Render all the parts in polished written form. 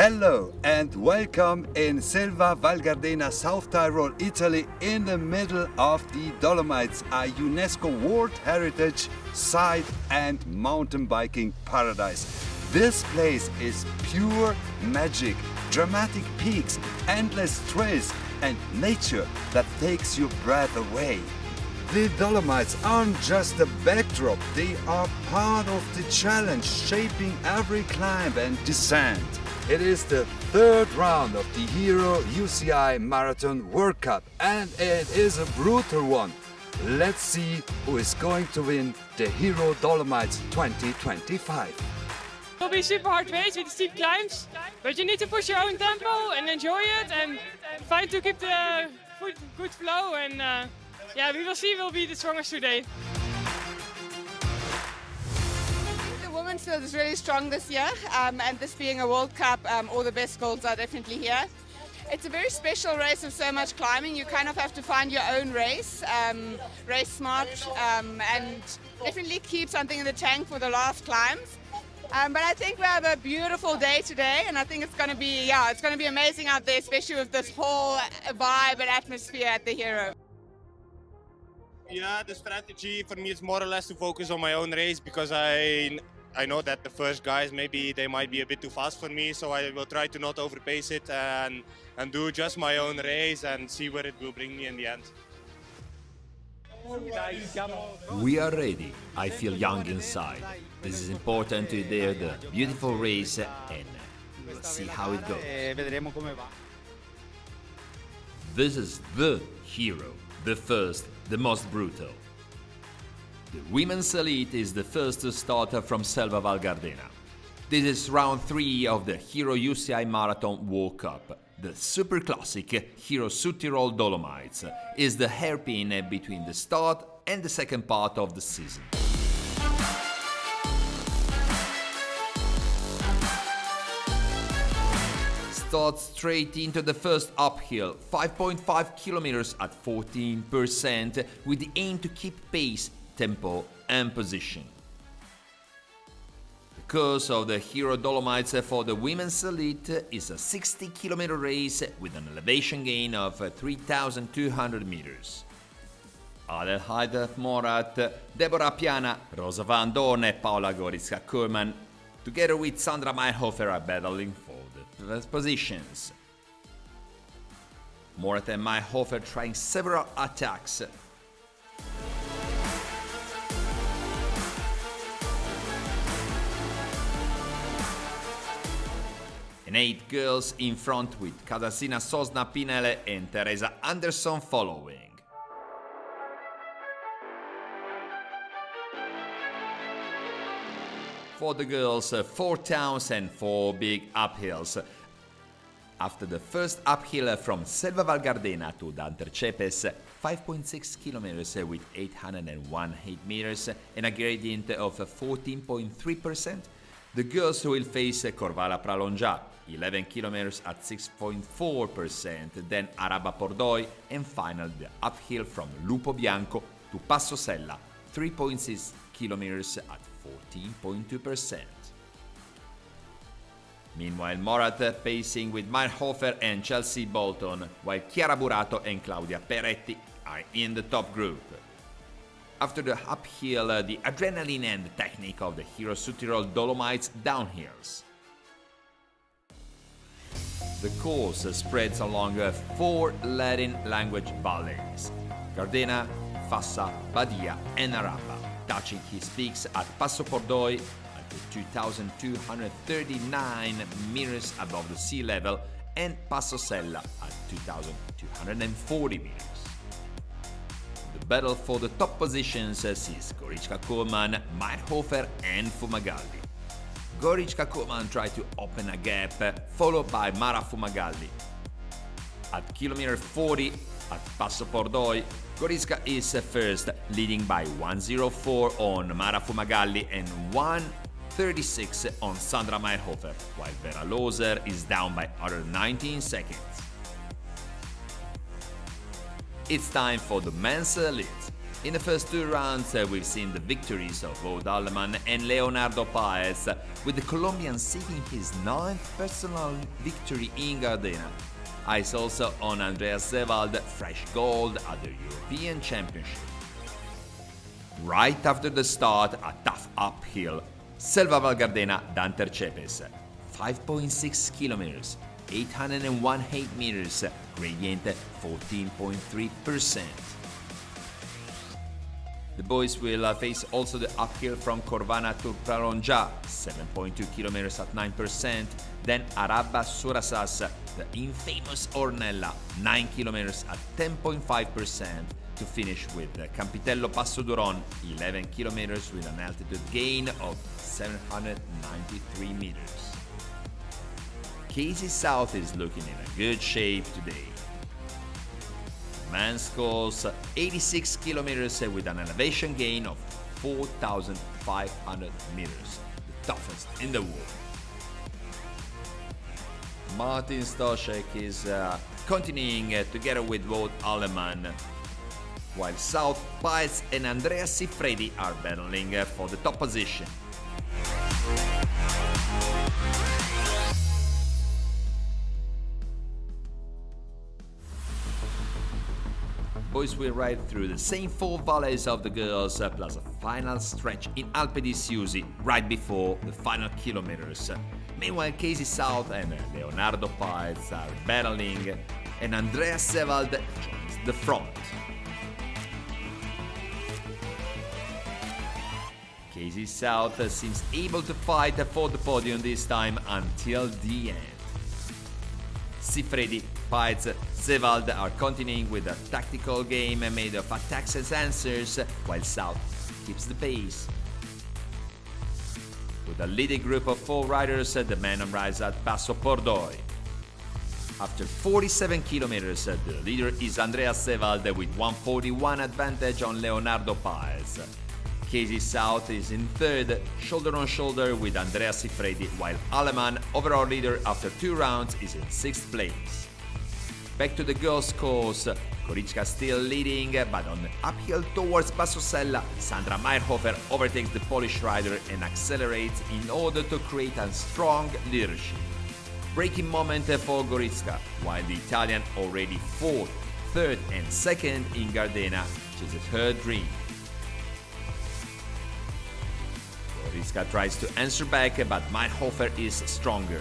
Hello and welcome in Selva Val Gardena, South Tyrol, Italy, in the middle of the Dolomites, a UNESCO World Heritage Site and mountain biking paradise. This place is pure magic, dramatic peaks, endless trails and nature that takes your breath away. The Dolomites aren't just a backdrop, they are part of the challenge, shaping every climb and descent. It is the third round of the HERO UCI Marathon World Cup and it is a brutal one. Let's see who is going to win the HERO Dolomites 2025. It will be a super hard race with steep climbs, but you need to push your own tempo and enjoy it and fight to keep the good flow and yeah, we will see who will be the strongest today. The women's field is really strong this year, and this being a World Cup, all the best goals are definitely here. It's a very special race with so much climbing. You kind of have to find your own race, race smart, and definitely keep something in the tank for the last climbs. But I think we have a beautiful day today, and I think it's going to be, it's going to be amazing out there, especially with this whole vibe and atmosphere at the HERO. Yeah, the strategy for me is more or less to focus on my own race because I know that the first guys maybe they might be a bit too fast for me, so I will try to not overpace it and do just my own race and see where it will bring me in the end. We are ready. I feel young inside. This is important to dare the beautiful race and we'll see how it goes. This is the HERO, the first, the most brutal. The women's elite is the first to start from Selva Val Gardena. This is round 3 of the HERO UCI Marathon World Cup. The super classic HERO Südtirol Dolomites is the hairpin between the start and the second part of the season. Start straight into the first uphill, 5.5 kilometers at 14%, with the aim to keep pace, tempo and position. The course of the HERO Dolomites for the women's elite is a 60-kilometer race with an elevation gain of 3,200 meters. Adelheid Morat, Deborah Piana, Rosa Van Doorn and Paula Goritska-Koolman, together with Sandra Meyerhofer, are battling for the first positions. Morat and Meyerhofer trying several attacks. And 8 girls in front with Katarzyna Sosna-Pinele and Teresa Anderson following. For the girls, 4 towns and 4 big uphills. After the first uphill from Selva Val Gardena to D'Antercepes, 5.6 kilometers with 818 meters and a gradient of 14.3%, the girls will face Corvala Pralonja, 11 kilometers at 6.4%, then Araba Pordoi, and final the uphill from Lupo Bianco to Passo Sella, 3.6 kilometers at 14.2%. Meanwhile, Morat pacing with Meyerhofer and Chelsea Bolton, while Chiara Burato and Claudia Peretti are in the top group. After the uphill, the adrenaline and the technique of the HERO Südtirol Dolomites downhills. The course spreads along 4 Latin language valleys: Gardena, Fassa, Badia and Araba, touching his peaks at Passo Pordoi at 2,239 meters above the sea level and Passo Sella at 2,240 meters. The battle for the top positions sees Goritska-Koolman, Meyerhofer and Fumagalli. Goritska-Koolman tried to open a gap, followed by Mara Fumagalli. At kilometer 40 at Passo Pordoi, Goritska is first, leading by 1:04 on Mara Fumagalli and 1:36 on Sandra Meyerhofer, while Vera Loser is down by other 19 seconds. It's time for the men's elite. In the first two rounds, we've seen the victories of Wout Alleman and Leonardo Paez, with the Colombian seeking his 9th personal victory in Gardena. Eyes also on Andreas Zewald, fresh gold at the European Championship. Right after the start, a tough uphill. Selva Val Gardena Danter Cepes, 5.6 kilometers, 818 meters, gradient 14.3%. The boys will face also the uphill from Corvana to Praronja, 7.2 kilometers at 9%, then Araba Surasas, the infamous Ornella, 9 kilometers at 10.5%, to finish with Campitello Passo Duron, 11 kilometers with an altitude gain of 793 meters. Casey South is looking in a good shape today. Man scores 86 kilometers with an elevation gain of 4,500 meters, the toughest in the world. Martin Stoschek is continuing together with Wout Alleman, while South, Paez and Andrea Siffredi are battling for the top position. Boys will ride through the same 4 valleys of the girls, plus a final stretch in Alpe di Siusi right before the final kilometers. Meanwhile, Casey South and Leonardo Paez are battling, and Andrea Zewald joins the front. Casey South seems able to fight for the podium this time until the end. Siffredi, Paez, Zewald are continuing with a tactical game made of attacks and answers, while South keeps the pace. With a leading group of 4 riders, the men arrives at Passo Pordoi. After 47 kilometers, the leader is Andrea Zewald with 141 advantage on Leonardo Paez. Casey South is in 3rd, shoulder on shoulder with Andrea Siffredi, while Alleman, overall leader after 2 rounds, is in 6th place. Back to the girls' course, Gorička still leading, but on the uphill towards Bassosella, Sandra Meyerhofer overtakes the Polish rider and accelerates in order to create a strong leadership. Breaking moment for Gorička, while the Italian already 4th, 3rd and 2nd in Gardena chases her dream. Gorička tries to answer back, but Meyerhofer is stronger.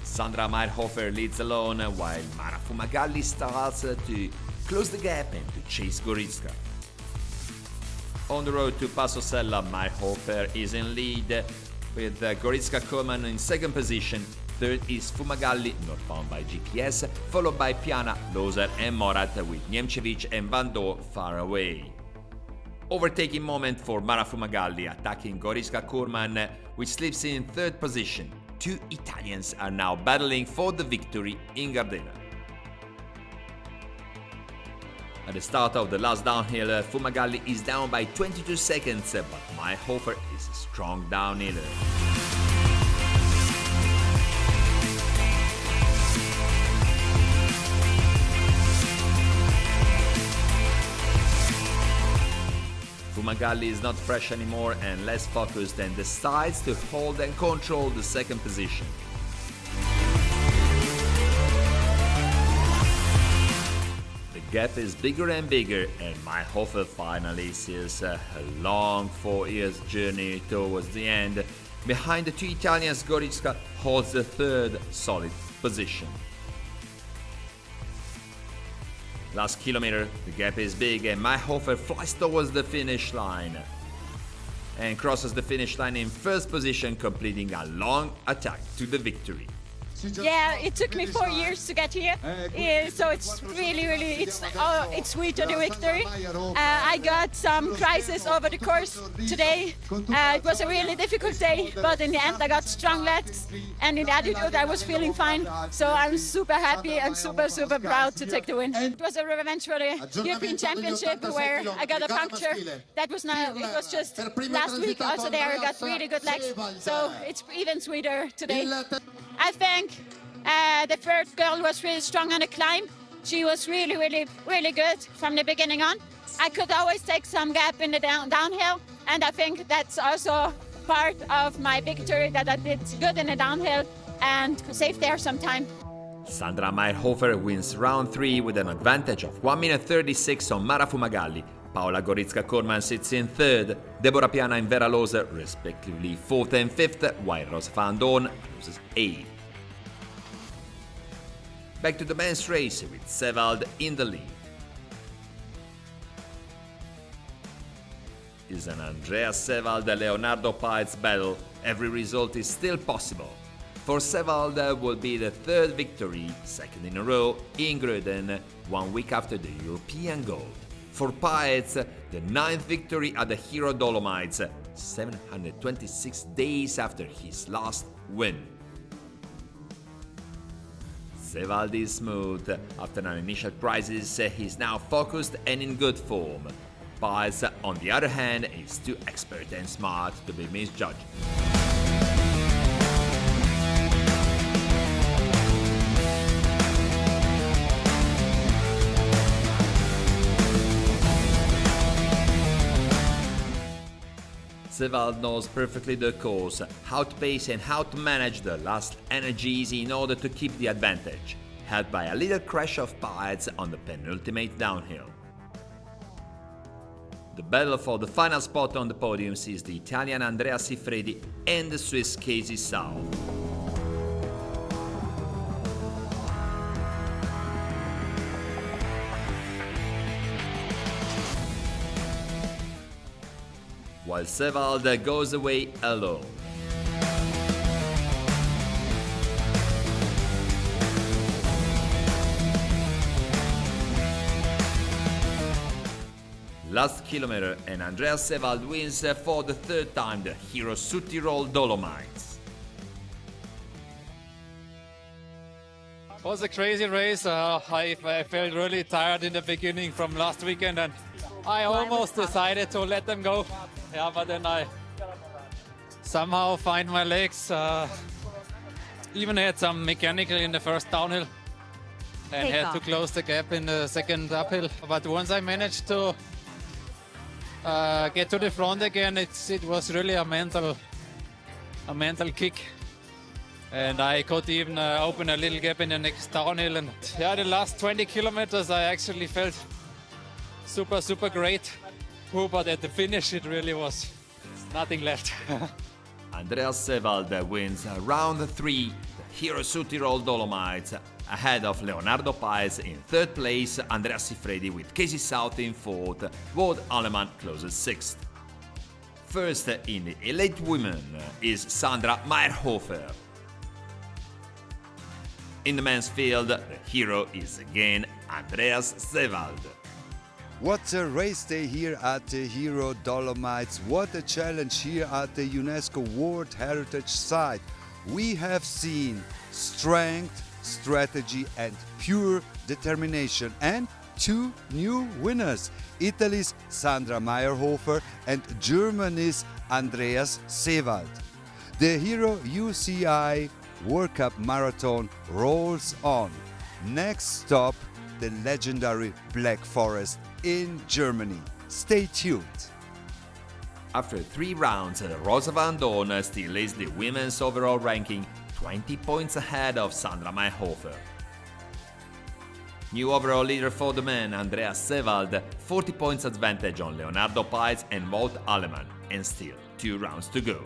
Sandra Meyerhofer leads alone, while Mara Fumagalli starts to close the gap and to chase Gorička. On the road to Passosella, Meyerhofer is in lead, with Gorička Koman in 2nd position. 3rd is Fumagalli, not found by GPS, followed by Piana, Loser and Morat, with Niemcevic and Van Doo far away. Overtaking moment for Mara Fumagalli, attacking Gorička Kurman, which slips in 3rd position. 2 Italians are now battling for the victory in Gardena. At the start of the last downhill, Fumagalli is down by 22 seconds, but Meyerhofer is a strong downhiller. Fumagalli is not fresh anymore and less focused, and decides to hold and control the 2nd position. The gap is bigger and bigger, and Meyerhofer finally sees a long 4 years journey towards the end. Behind the 2 Italians, Gorička holds the 3rd solid position. Last kilometer, the gap is big, and Meyerhofer flies towards the finish line and crosses the finish line in 1st position, completing a long attack to the victory. Yeah, it took me 4 years to get here, so it's really, it's sweet to the victory. I got some prizes over the course today. It was a really difficult day, but in the end I got strong legs, and in the attitude I was feeling fine. So I'm super happy and super proud to take the win. It was a revenge for the European Championship where I got a puncture. That was not, it was just last week. Also there I got really good legs, so it's even sweeter today. I think the 3rd girl was really strong on the climb. she was really, really, really good from the beginning on. I could always take some gap in the downhill, and I think that's also part of my victory, that I did good in the downhill and saved there some time. Sandra Meyerhofer wins round 3 with an advantage of 1 minute 36 on Mara Fumagalli. Paola Gorizka-Korman sits in 3rd, Deborah Piana and Vera Loser respectively 4th and 5th, while Rosa van Doorn loses 8th. Back to the men's race with Sevald in the lead. Is an Andreas Sevald-Leonardo Paez battle. Every result is still possible. For Sevald will be the 3rd victory, 2nd in a row, in Gröden, 1 week after the European gold. For Paez, the 9th victory at the HERO Dolomites, 726 days after his last win. Sevald is smooth. After an initial crisis, he's now focused and in good form. Paez, on the other hand, is too expert and smart to be misjudged. Sevald knows perfectly the course, how to pace and how to manage the last energies in order to keep the advantage, helped by a little crash of Paez on the penultimate downhill. The battle for the final spot on the podium sees the Italian Andrea Siffredi and the Swiss Casey South. While Sevald goes away alone. Last kilometer, and Andreas Sevald wins for the 3rd time the HERO Südtirol Dolomites. It was a crazy race. I felt really tired in the beginning from last weekend, and I almost decided to let them go. Yeah, but then I somehow find my legs. Even had some mechanical in the first downhill and had to close the gap in the second uphill. But once I managed to get to the front again, it was really a mental kick. And I could even open a little gap in the next downhill. And yeah, the last 20 kilometers I actually felt super great. But at the finish it really was nothing left. Andreas Sevald wins round 3, the HERO Südtirol Dolomites, ahead of Leonardo Paez in 3rd place, Andrea Siffredi with Casey South in 4th, Wout Alleman closes 6th. First in the elite women is Sandra Meyerhofer. In the men's field, the hero is again Andreas Sevald. What a race day here at the HERO Dolomites. What a challenge here at the UNESCO World Heritage Site. We have seen strength, strategy and pure determination, and 2 new winners, Italy's Sandra Meyerhofer and Germany's Andreas Sevald. The HERO UCI World Cup Marathon rolls on. Next stop, the legendary Black Forest in Germany. Stay tuned. After 3 rounds, Rosa van Doorn still leads the women's overall ranking, 20 points ahead of Sandra Meyerhofer. New overall leader for the men, Andreas Sevald, 40 points advantage on Leonardo Paez and Wout Alleman, and still 2 rounds to go.